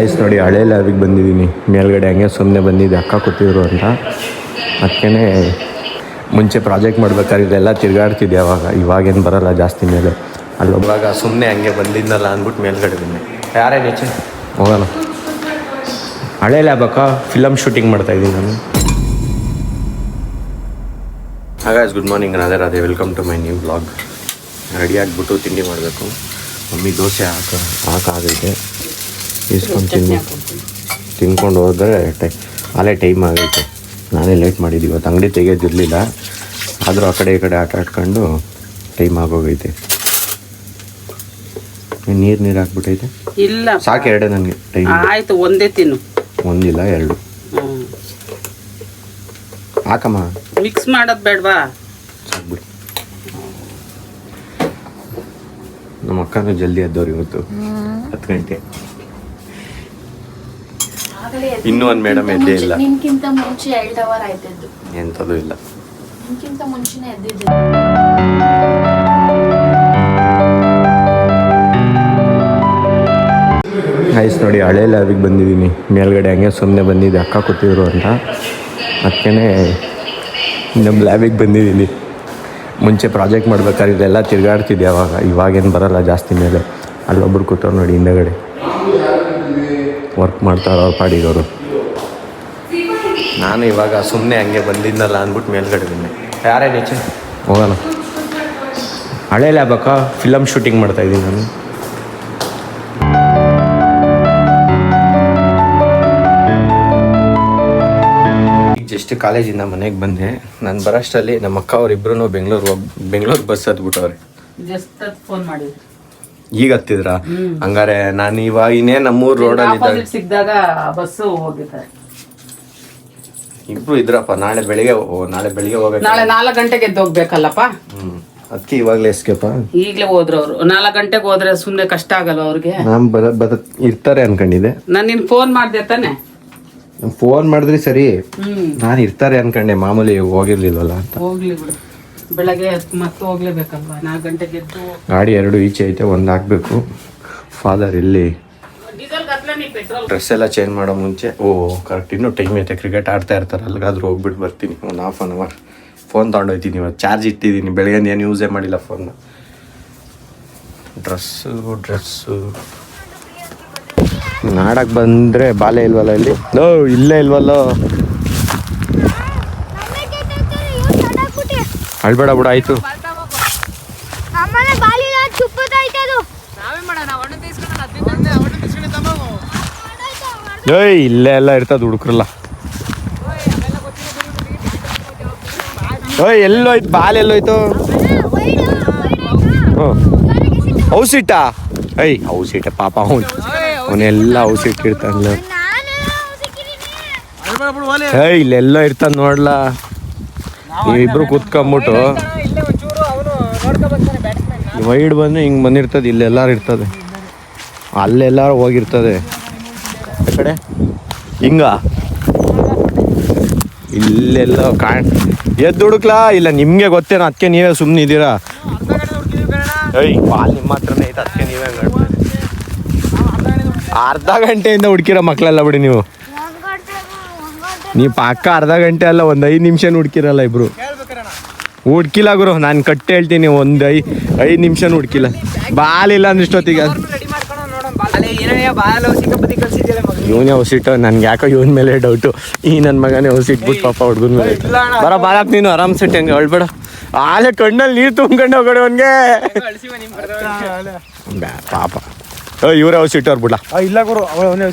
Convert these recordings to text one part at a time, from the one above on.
Ice ನೋಡಿ ಹಳೆ ಲ್ಯಾಬಿಗೆ ಬಂದಿದ್ದೀನಿ. ಮೇಲ್ಗಡೆ ಹಂಗೆ ಸುಮ್ಮನೆ ಬಂದಿದ್ದೆ, ಅಕ್ಕ ಕೂತಿದ್ರು ಅಂತ. ಅದಕ್ಕೇ ಮುಂಚೆ ಪ್ರಾಜೆಕ್ಟ್ ಮಾಡ್ಬೇಕಾದ್ರೆ ಇದೆಲ್ಲ ತಿರುಗಾಡ್ತಿದ್ದೆ ಇವಾಗೇನು ಬರೋಲ್ಲ ಜಾಸ್ತಿ ಮೇಲೆ. ಅಲ್ಲೊಬ್ಬಾಗ ಸುಮ್ಮನೆ ಹಂಗೆ ಬಂದಿದ್ನಲ್ಲ ಅಂದ್ಬಿಟ್ಟು ಮೇಲ್ಗಡೆ ಬಂದೆ. ಯಾರೇ ನೀಚೆ ಹೋಗೋಣ. ಹಳೆ ಲ್ಯಾಬಕ್ಕ ಫಿಲಮ್ ಶೂಟಿಂಗ್ ಮಾಡ್ತಾಯಿದ್ದೀನಿ ನಾನು. Hi guys good morning, Radhe welcome to my new blog. Ready ಆಗಿಬಿಟ್ಟು ತಿಂಡಿ ಮಾಡಬೇಕು. ಮಮ್ಮಿ ದೋಸೆ ಹಾಕಾಗೈತೆ, ಇಸ್ಕೊಂಡು ತಿನ್ಕೊಂಡು ಹೋದರೆ ಅಲ್ಲೇ ಟೈಮ್ ಆಗೈತೆ. ನಾನೇ ಲೇಟ್ ಮಾಡಿದ್ದೀವಿ ಇವತ್ತು, ಅಂಗಡಿ ತೆಗೆಯೋದಿರಲಿಲ್ಲ. ಆದರೂ ಆ ಕಡೆ ಈ ಕಡೆ ಆಟ ಆಡ್ಕೊಂಡು ಟೈಮ್ ಆಗೋಗೈತೆ. ನೀರು ಹಾಕ್ಬಿಟ್ಟೈತೆ. ಇಲ್ಲ ಸಾಕು ಎರಡೇ ನನಗೆ ಟೈಮ್. ಆಯ್ತು, ಒಂದೇ ತಿನ್ನು. ಒಂದಿಲ್ಲ ಎರಡು ಹಾಕಮ್ಮ. ಮಿಕ್ಸ್ ಮಾಡೋದು ಬೇಡವಾ? ಸಾಕ್ಬಿಡು. ನಮ್ಮ ಅಕ್ಕನೂ ಜಲ್ದಿ ಎದ್ದವ್ರು ಇವತ್ತು 10 ಗಂಟೆ. ಇನ್ನೂ ಒಂದು ಮೇಡಮ್ ಎದ್ದೇ ಇಲ್ಲ. ನಿನ್ಕಿಂತ ಮುಂಚೆ 2 ಅವರ್ ಆಯ್ತದ್ದು. ಎಂಥದ್ದು ಇಲ್ಲ, ನಿನ್ಕಿಂತ ಮುಂಚೆನೇ ಎದ್ದಿದ್ದು. ಐಸ್ ನೋಡಿ ಹಳೆ ಲ್ಯಾಬಿಗೆ ಬಂದಿದ್ದೀನಿ. ಮೇಲ್ಗಡೆ ಹಂಗೆ ಸುಮ್ಮನೆ ಬಂದಿದ್ದೆ, ಅಕ್ಕ ಕೂತಿದ್ರು ಅಂತ. ಅದಕ್ಕೇ ನಮ್ಮ ಲ್ಯಾಬಿಗೆ ಬಂದಿದ್ದೀನಿ. ಮುಂಚೆ ಪ್ರಾಜೆಕ್ಟ್ ಮಾಡ್ಬೇಕಾದ್ರೆ ಇದೆಲ್ಲ ತಿರುಗಾಡ್ತಿದ್ದೆ ಇವಾಗೇನು ಬರೋಲ್ಲ ಜಾಸ್ತಿ ಮೇಲೆ. ಅಲ್ಲೊಬ್ರು ಕೂತವ್ರು ನೋಡಿ ಹಿಂದಗಡೆ, ವರ್ಕ್ ಮಾಡ್ತಾರೋ ಅವ್ರ ಪಾಡಿಗವರು. ನಾನು ಇವಾಗ ಸುಮ್ಮನೆ ಹಂಗೆ ಬಂದಿದ್ನಲ್ಲ ಅಂದ್ಬಿಟ್ಟು ಮೇಲ್ಗಡೆ ಬಂದೆ. ಯಾರೇ ನೀಚೆ ಹೋಗೋಣ. ಹಳೆ ಲ್ಯಾಬಕ್ಕ ಫಿಲಮ್ ಶೂಟಿಂಗ್ ಮಾಡ್ತಾಯಿದ್ದೀನಿ ನಾನು. ಜಸ್ಟ್ ಕಾಲೇಜಿಂದ ಮನೆಗೆ ಬಂದೆ. ನಾನು ಬರೋಷ್ಟರಲ್ಲಿ ನಮ್ಮ ಅಕ್ಕ ಅವರಿಬ್ರು ಬೆಂಗಳೂರು ಬಸ್ ಹತ್ಬಿಟ್ಟವ್ರೆ. ಫೋನ್ ಮಾಡಿದ್ರು, ಈಗ ಹತ್ತಿದ್ರ? ಹಂಗಾರೆ ನಾನು ಇವಾಗ ಇನ್ನೇ ನಮ್ಮೂರು ರೋಡಲ್ಲಿ ಸಿಕ್ಕಿದಾಗ ಬಸ್ಸು ಹೋಗಿದ್ದಾರೆ. ಇಬ್ರು ಇದ್ರಪ್ಪ. ನಾಳೆ ಬೆಳಿಗ್ಗೆ ಹೋಗ್ಬೇಕು. ನಾಳೆ 4 ಗಂಟೆಗೆ ಎದ್ದು ಹೋಗ್ಬೇಕಲ್ಲಪ್ಪ. ಅದಕ್ಕೆ ಇವಾಗಲೇ ಎಸ್ಕೇಪ. ಈಗಲೇ ಹೋದ್ರು ಅವ್ರು. 4 ಗಂಟೆಗೆ ಹೋದ್ರೆ ಸುಮ್ನೆ ಕಷ್ಟ ಆಗಲ್ಲ ಅವ್ರಿಗೆ. ನಾನು ಇರ್ತಾರೆ ಅನ್ಕೊಂಡಿದ್ದೆ. ನಾನು ನಿನ್ ಫೋನ್ ಮಾಡ್ದೆ ತಾನೆ? ಫೋನ್ ಮಾಡಿದ್ರಿ ಸರಿ, ನಾನು ಇರ್ತಾರೆ ಅನ್ಕೊಂಡೆ. ಮಾಮೂಲಿ ಹೋಗಿರ್ಲಿಲ್ವಲ್ಲ ಅಂತ. ಹೋಗ್ಲಿ ಬಿಡು, ಬೆಳಗ್ಗೆ ಮತ್ತೆ ಹೋಗ್ಲೇಬೇಕಲ್ವಾ. 4 ಗಂಟೆಗೆ ಎದ್ದು. ಗಾಡಿ 2 ಈಚೆ ಐತೆ, 1 ಹಾಕ್ಬೇಕು. ಫಾದರ್ ಇಲ್ಲಿ ಡ್ರೆಸ್ ಎಲ್ಲ ಚೇಂಜ್ ಮಾಡೋ ಮುಂಚೆ ಕರೆಕ್ಟ್ ಇನ್ನೂ ಟೈಮ್ ಐತೆ. ಕ್ರಿಕೆಟ್ ಆಡ್ತಾ ಇರ್ತಾರೆ, ಅಲ್ಲಿಗಾದ್ರೂ ಹೋಗ್ಬಿಟ್ಟು ಬರ್ತೀನಿ. ಒಂದು 1/2 ಅವರ್. ಫೋನ್ ತೊಗೊಂಡೋಗ್ತೀನಿ. ಇವತ್ತು ಚಾರ್ಜ್ ಇಟ್ಟಿದ್ದೀನಿ. ಬೆಳಗ್ಗೆ ಏನು ಯೂಸೇ ಮಾಡಿಲ್ಲ ಫೋನ್ನ. ಡ್ರೆಸ್ಸು ನಾಡಕ್ಕೆ ಬಂದರೆ ಬಾಲೆ ಇಲ್ವಲ್ಲ ಇಲ್ಲಿ. ಇಲ್ಲೇ ಇಲ್ವಲ್ಲೋ. ಅಳ್ಬೇಡ ಬಿಡು, ಆಯಿತು. ಇಲ್ಲೇ ಎಲ್ಲ ಇರ್ತದೆ ಹುಡುಕ್ರಲ್ಲ. ಎಲ್ಲೋಯ್ತು ಬಾಲ್? ಎಲ್ಲೋಯ್ತು? ಔಸಿಟ್ಟಾ? ಔಸಿಟ್ಟ ಪಾಪ ಅವನೆಲ್ಲ ಔಸಿಟ್ಟಿರ್ತಾನಲ್ಲ. ಇಲ್ಲೆಲ್ಲ ಇರ್ತಾನೆ ನೋಡ್ಲಾ. ನೀವಿಬ್ರು ಕೂತ್ಕೊಂಬಿಟ್ಟು ವೈಡ್ ಬಂದು ಹಿಂಗೆ ಬಂದಿರ್ತದೆ. ಇಲ್ಲೆಲ್ಲಾರು ಇರ್ತದೆ, ಅಲ್ಲೆಲ್ಲಾರು ಹೋಗಿರ್ತದೆ. ಆ ಕಡೆ ಹಿಂಗ ಇಲ್ಲೆಲ್ಲ ಎದ್ದು ಹುಡುಕ್ಲಾ? ಇಲ್ಲ ನಿಮಗೆ ಗೊತ್ತೇನೋ, ಅದಕ್ಕೆ ನೀವೇ ಸುಮ್ಮನೆ ಇದ್ದೀರಾ. ಬಾಲ್ ನಿಮ್ಮ ಹತ್ರನೇ ಐತೆ, ಅದಕ್ಕೆ ನೀವೇ ಅರ್ಧ ಗಂಟೆಯಿಂದ ಹುಡುಕಿರೋ ಮಕ್ಕಳೆಲ್ಲ ಬಿಡಿ ನೀವು. ಪಕ್ಕ ಅರ್ಧ ಗಂಟೆ ಅಲ್ಲ, ಒಂದು 5 ನಿಮಿಷ ಹುಡುಕಿರಲ್ಲ ಇಬ್ರು. ಹುಡ್ಕಿಲ್ಲ ಗುರು, ನಾನು ಕಟ್ಟಿ ಹೇಳ್ತೀನಿ. ಒಂದು 5 ನಿಮಿಷ ಹುಡ್ಕಿಲ್ಲ. ಬಾಲ್ ಇಲ್ಲ ಅಂದ್ರೆ ಇಷ್ಟೊತ್ತಿಗೆ ಇವನೇ ಔಸಿಟ್ಟು. ನನ್ಗೆ ಯಾಕೋ ಇವನ ಮೇಲೆ ಡೌಟು. ನನ್ನ ಮಗನೇ ಔಸಿಟ್ಬಿಟ್ಟು ಪಾಪ ಹುಡ್ಗನ ಮೇಲೆ. ಬರ ಬಾಳಕ್ ನೀನು ಆರಾಮ್ ಸೆಟ್ ಹೆಂಗೆ ಹೇಳ್ಬೇಡ. ಆಲೆ ಕಣ್ಣಲ್ಲಿ ನೀರು ತುಂಬ್ಕೊಂಡು ಹೋಗೋಣ ಅವನ್ಗೆ. ಪಾಪ ಇವರೇ ಔಸಿಟ್ಟವ್ರು ಬಿಡ್ಲಾ? ಇಲ್ಲ ಗುರು, ಅವನೇ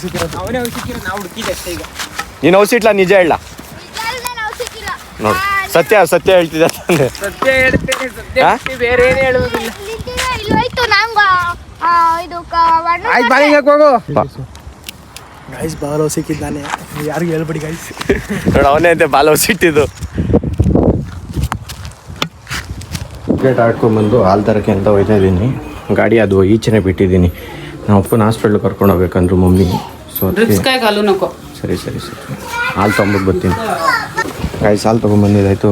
ನೀನು ಔಸಿಟ್ಲಾ? ನಿಜ ಹೇಳ ನೋಡಿ. ಸತ್ಯ ಹೇಳ್ತಿದ್ದ ತಾನೆ. ಗೈಸ್ ಬಾಲ್ ಸಿಕ್ಕಿದ್ದಾನೆ, ಯಾರಿಗೂ ಹೇಳ್ಬೇಡಿ ಗೈಸ್. ನೋಡಿ ಅವನೇ ಅಂತೆ ಬಾಲ್ ಸಿಟ್ಟಿದ್ದು. ಕ್ರಿಕೆಟ್ ಆಡ್ಕೊಂಡ್ಬಂದು ಹಾಲು ತರಕ್ಕೆ ಅಂತ ಹೋಗ್ತಾ ಇದ್ದೀನಿ. ಗಾಡಿ ಅದು ಈಚೆನೆ ಬಿಟ್ಟಿದ್ದೀನಿ. ನಾವು ಅಪ್ಪನ ಹಾಸ್ಪಿಟ್ಲ್ ಕರ್ಕೊಂಡು ಹೋಗ್ಬೇಕಂದ್ರು ಮಮ್ಮಿ. ಸೊ ಸರಿ ಹಾಲು ತೊಗೊಂಬಿಟ್ಟು ಬರ್ತೀನಿ. ಗೈಸ್ ಹಾಲು ತೊಗೊಂಬಂದಿದ್ದಾಯಿತು,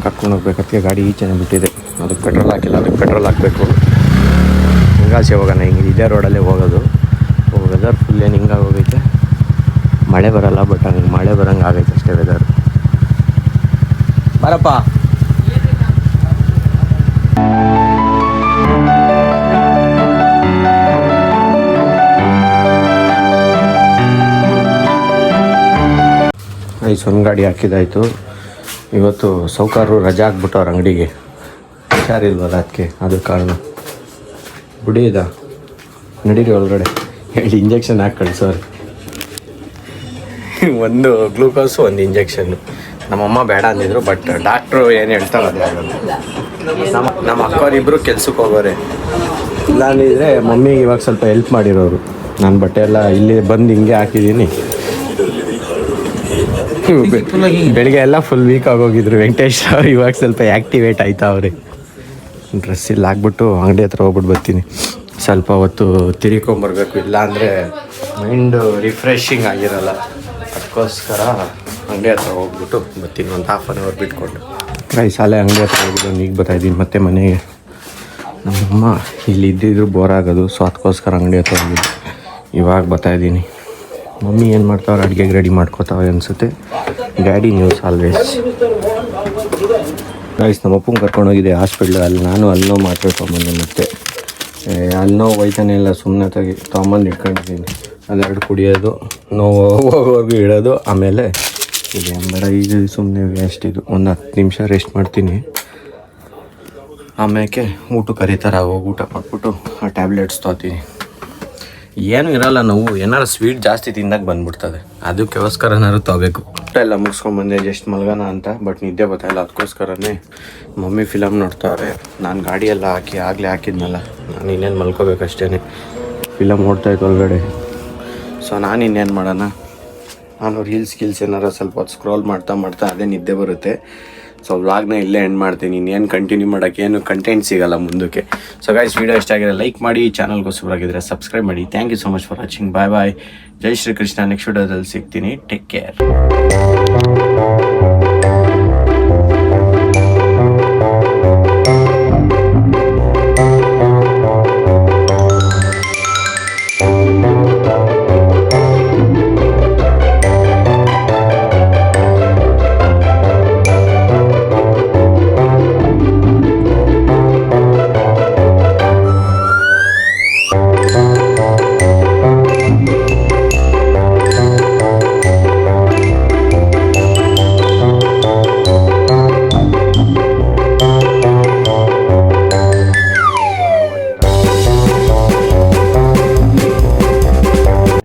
ಕರ್ಕೊಂಡು ಹೋಗ್ಬೇಕು. ಅದಕ್ಕೆ ಗಾಡಿ ಈಚೆನೆ ಬಿಟ್ಟಿದೆ. ಅದಕ್ಕೆ ಪೆಟ್ರೋಲ್ ಹಾಕಿಲ್ಲ, ಅದಕ್ಕೆ ಪೆಟ್ರೋಲ್ ಹಾಕಬೇಕು. ಹಿಂಗಾಸೆ ಹೋಗೋಣ. ಹಿಂಗೆ ಇದೇ ರೋಡಲ್ಲೇ ಹೋಗೋದು. ವೆದರ್ ಫುಲ್ ಏನು ಹಿಂಗಾಗೋಗೈತೆ. ಮಳೆ ಬರಲ್ಲ, ಬಟ್ ಹಂಗೆ ಮಳೆ ಬರೋಂಗೆ ಆಗೈತೆ ಅಷ್ಟೇ ವೆದರ್. ಬರಪ್ಪ. ಒಂದು ಗಾಡಿ ಹಾಕಿದ್ದಾಯಿತು. ಇವತ್ತು ಸೌಕಾರರು ರಜೆ ಹಾಕ್ಬಿಟ್ಟು ಅವ್ರ ಅಂಗಡಿಗೆ ಹುಷಾರಿಲ್ವಲ್ಲ, ಅದಕ್ಕೆ ಅದು ಕಾರಣ. ಬಿಡಿದ ನಡೀರಿ ಒಳಗಡೆ ಹೇಳಿ ಇಂಜೆಕ್ಷನ್ ಹಾಕಿ ಕಳಿಸೋರು. ಒಂದು ಗ್ಲೂಕೋಸು ಒಂದು ಇಂಜೆಕ್ಷನ್ನು. ನಮ್ಮಮ್ಮ ಬೇಡ ಅಂದಿದ್ರು, ಬಟ್ ಡಾಕ್ಟ್ರು ಏನು ಹೇಳ್ತಾರೆ ಅದೇ ಆಗೋದು. ನಮ್ಮ ಅಕ್ಕವ್ರಿಬ್ಬರು ಕೆಲ್ಸಕ್ಕೆ ಹೋಗೋರೆ. ಇಲ್ಲಾಂದಿದ್ರೆ ಮಮ್ಮಿಗೆ ಇವಾಗ ಸ್ವಲ್ಪ ಹೆಲ್ಪ್ ಮಾಡಿರೋರು. ನಾನು ಬಟ್ಟೆ ಎಲ್ಲ ಇಲ್ಲಿ ಬಂದು ಹಿಂಗೆ ಹಾಕಿದ್ದೀನಿ. ಬೆಳಿಗ್ಗೆ ಎಲ್ಲ ಫುಲ್ ವೀಕ್ ಆಗೋಗಿದ್ರು ವೆಂಕಟೇಶ್. ಇವಾಗ ಸ್ವಲ್ಪ ಆ್ಯಕ್ಟಿವೇಟ್ ಆಯ್ತಾ ಅವ್ರಿ. ಡ್ರೆಸ್ ಇಲ್ಲಿ ಹಾಕ್ಬಿಟ್ಟು ಅಂಗಡಿ ಹತ್ರ ಹೋಗ್ಬಿಟ್ಟು ಬರ್ತೀನಿ. ಸ್ವಲ್ಪ ಹೊತ್ತು ತಿರ್ಕೊಂಬರ್ಬೇಕು, ಇಲ್ಲಾಂದರೆ ಮೈಂಡು ರಿಫ್ರೆಶಿಂಗ್ ಆಗಿರಲ್ಲ. ಅದಕ್ಕೋಸ್ಕರ ಅಂಗಡಿ ಹತ್ರ ಹೋಗ್ಬಿಟ್ಟು ಬರ್ತೀನಿ, ಒಂದು ಹಾಫ್ ಆನ್ ಅವರ್ ಬಿಟ್ಕೊಂಡು. ಸಾಲೆ ಅಂಗಡಿ ಹತ್ರ ಹೋಗಿದ್ದು ಈಗ ಬರ್ತಾಯಿದ್ದೀನಿ ಮತ್ತೆ ಮನೆಗೆ. ನಮ್ಮಮ್ಮ ಇಲ್ಲಿ ಇದ್ದಿದ್ರು ಬೋರ್ ಆಗೋದು, ಸೊ ಅದಕ್ಕೋಸ್ಕರ ಅಂಗಡಿ ಹತ್ರ ಹೋಗಿದ್ದು. ಇವಾಗ ಬರ್ತಾಯಿದ್ದೀನಿ. ಮಮ್ಮಿ ಏನು ಮಾಡ್ತಾವ್ರೆ, ಅಡುಗೆಗೆ ರೆಡಿ ಮಾಡ್ಕೋತಾವೆ ಅನಿಸುತ್ತೆ. Daddy news always. ಗೈಸ್, ನಮ್ಮ ಅಪ್ಪಂಗೆ ಕರ್ಕೊಂಡೋಗಿದೆ ಹಾಸ್ಪಿಟ್ಲ್. ಅಲ್ಲಿ ನಾನು ಅಲ್ಲಿ ನೋವು ಮಾತ್ರೆ ತೊಗೊಂಬಂದೆ. ಮತ್ತೆ ಅಲ್ಲಿ ನೋವು ಹೋಯ್ತಾನೆ ಇಲ್ಲ, ಸುಮ್ಮನೆ ತೊಗೊಂಬಂದು ಇಟ್ಕೊಂಡಿದ್ದೀನಿ. ಅದೆರಡು ಕುಡಿಯೋದು, ನೋವು ಹೋಗೋವರೆಗೂ ಇಡೋದು, ಆಮೇಲೆ ಇದು ಬೇಡ ಇದು ಸುಮ್ಮನೆ ವೇಸ್ಟ್. ಇದು ಒಂದು 10 ನಿಮಿಷ ರೆಸ್ಟ್ ಮಾಡ್ತೀನಿ. ಆಮೇಲೆ ಊಟ ಕರೀತಾರೆ, ಹೋಗಿ ಊಟ ಮಾಡಿಬಿಟ್ಟು ಆ ಟ್ಯಾಬ್ಲೆಟ್ಸ್ ತೊಗೊತೀನಿ. ಏನೂ ಇರೋಲ್ಲ, ನೋವು ಏನಾರು ಸ್ವೀಟ್ ಜಾಸ್ತಿ ತಿಂದಾಗ ಬಂದ್ಬಿಡ್ತದೆ. ಅದಕ್ಕೋಸ್ಕರನಾದ್ರು ತೊಗೋಬೇಕು. ಊಟ ಎಲ್ಲ ಮುಗಿಸ್ಕೊಂಬಂದೆ ಜಸ್ಟ್ ಮಲ್ಗೋಣ ಅಂತ, ಬಟ್ ನಿದ್ದೆ ಬರ್ತಾಯಿಲ್ಲ. ಅದಕ್ಕೋಸ್ಕರನೇ ಮಮ್ಮಿ ಫಿಲಮ್ ನೋಡ್ತಾವ್ರೆ. ನಾನು ಗಾಡಿ ಎಲ್ಲ ಆಗಲೇ ಹಾಕಿದ್ನಲ್ಲ, ನಾನು ಇನ್ನೇನು ಮಲ್ಕೋಬೇಕಷ್ಟೇ. ಫಿಲಮ್ ನೋಡ್ತಾಯಿತ್ತು ಒಳಗಡೆ. ಸೊ ನಾನು ಇನ್ನೇನು ಮಾಡೋಣ, ನಾನು ರೀಲ್ಸ್ ಏನಾರು ಸ್ವಲ್ಪ ಹೊತ್ತು ಸ್ಕ್ರೋಲ್ ಮಾಡ್ತಾ ಅದೇ ನಿದ್ದೆ ಬರುತ್ತೆ. ಸೊ ವ್ಲಾಗ್ನ ಇಲ್ಲೇ ಎಂಡ್ ಮಾಡ್ತೀನಿ. ಇನ್ನೇನು ಕಂಟಿನ್ಯೂ ಮಾಡೋಕ್ಕೆ ಏನು ಕಂಟೆಂಟ್ ಸಿಗೋಲ್ಲ ಮುಂದಕ್ಕೆ. ಸೊ ಗೈಸ್, ವೀಡಿಯೋ ಇಷ್ಟ ಆಗಿದೆ ಲೈಕ್ ಮಾಡಿ, ಚಾನಲ್ಗೆ ಹೊಸಬರಾಗಿದ್ದರೆ ಸಬ್ಸ್ಕ್ರೈಬ್ ಮಾಡಿ. Thank you so much for watching. Bye bye. ಜೈ ಶ್ರೀ ಕೃಷ್ಣ. ನೆಕ್ಸ್ಟ್ ವಿಡಿಯೋದಲ್ಲಿ ಸಿಗ್ತೀನಿ. Take care.